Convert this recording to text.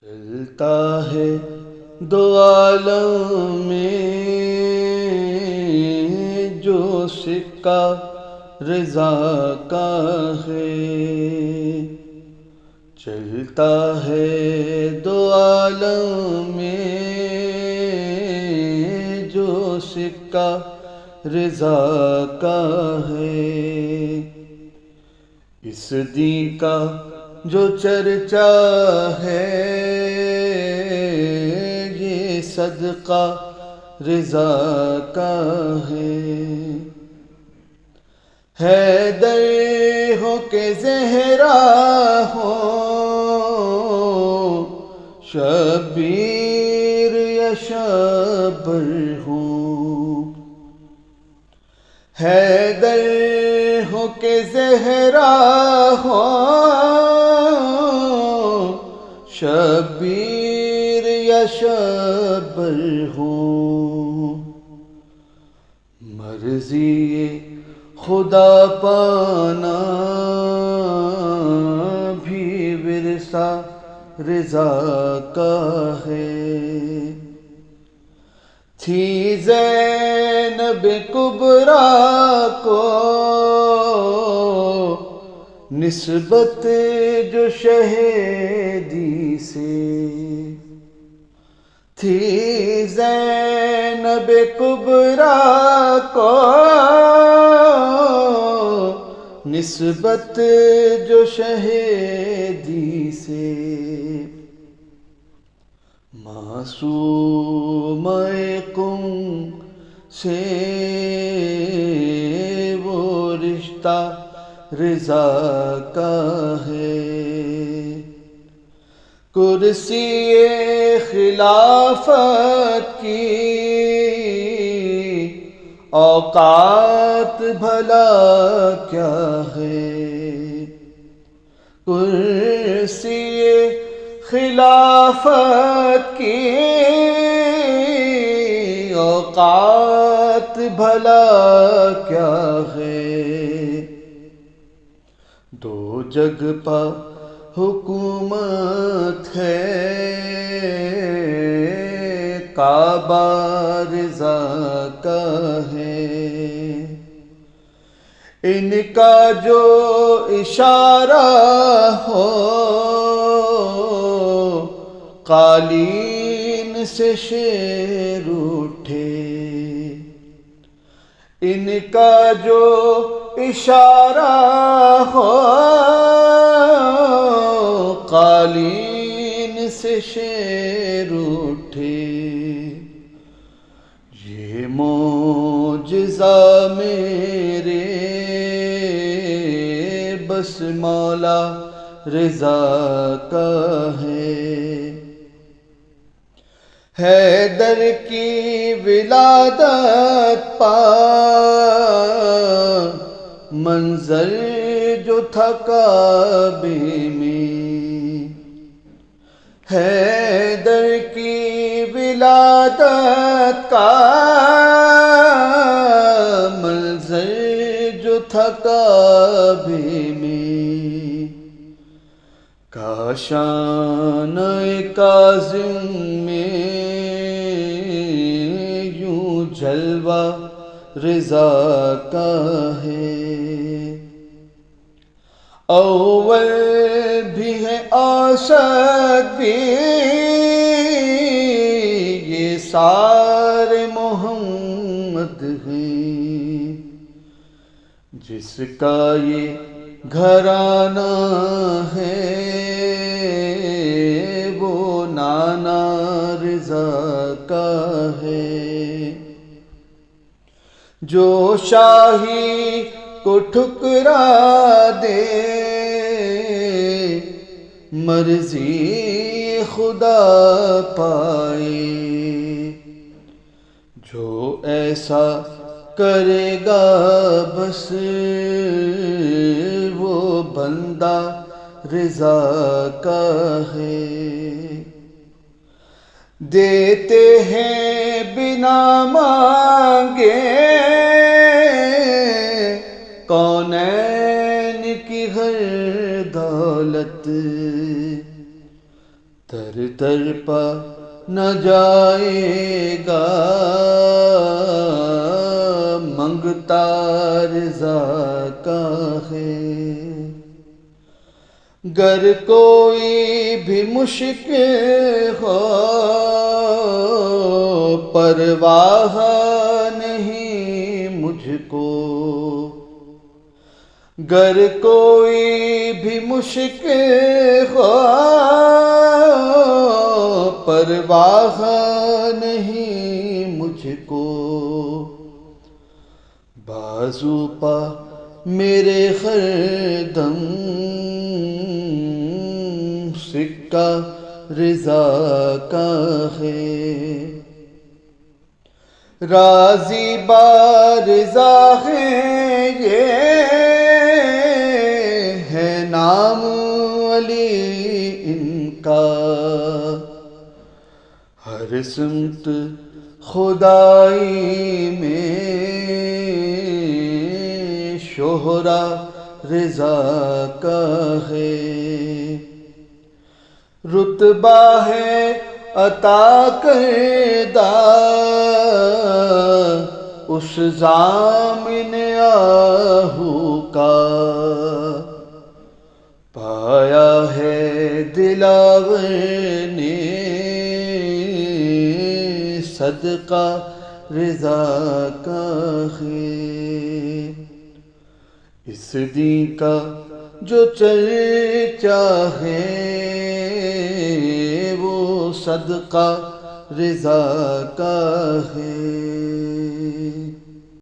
چلتا ہے دو عالم میں جو سکہ رضا کا ہے، چلتا ہے دو عالم میں جو سکہ رضا کا ہے۔ اس دین کا جو چرچا ہے یہ صدقہ رضا کا ہے۔ حیدر ہو کہ زہرا ہو، شبیر یا شبر ہو، حیدر ہو کہ زہرا ہو، شبیر یا شبر ہو، مرضی خدا پانا بھی ورثہ رضا کا ہے۔ تھی زینب کبریٰ کو نسبت جو شہیدی سے، تھی زینب کبریٰ کو نسبت جو شہیدی سے، معصوم قم سے وہ رشتہ رضا کا ہے۔ کرسی خلافت کی اوقات بھلا کیا ہے، کرسی خلافت کی اوقات بھلا کیا ہے۔ دو جگ پا حکومت ہے، کعبہ رضا کا ہے۔ ان کا جو اشارہ ہو قالین سے شیر اٹھے، ان کا جو اشارہ ہو قالین سے شیر اٹھے۔ یہ معجزہ میرے بس مولا رضا کا ہے۔ حیدر کی ولادت پا منظر جو تھا کعبے میں، حیدر کی ولادت کا منظر جو تھا کعبے میں، کاشان کاظم میں یوں جلوہ رضا کا ہے۔ اول بھی ہے اوسط بھی، یہ سارے محمد ہیں، جس کا یہ گھرانہ ہے وہ نانا رضا کا ہے۔ جو شاہی کو ٹھکرا دے مرضی خدا پائے، جو ایسا کرے گا بس وہ بندہ رضا کا ہے۔ دیتے ہیں بنا مانگے کونین کی ہر دولت، در در پا نہ جائے گا منگتا رضا کا ہے. گر کوئی بھی مشکل ہو پرواہ نہیں مجھ کو. گر کوئی بھی مشکل ہو پرواہ نہیں مجھ کو. بازو پا میرے ہر دم سکہ رضا کا ہے. راضی بارضا ہے یہ ہے نام علی ان کا. ہر سمت خدائی میں شہرا رضا کا ہے. رتبہ ہے عطا کردہ اس ضامن آہو کا. پایا ہے دلاور نے صدقہ رضا کا ہے. اس دین کا جو چرچا ہے وہ صدقہ رضا کا ہے.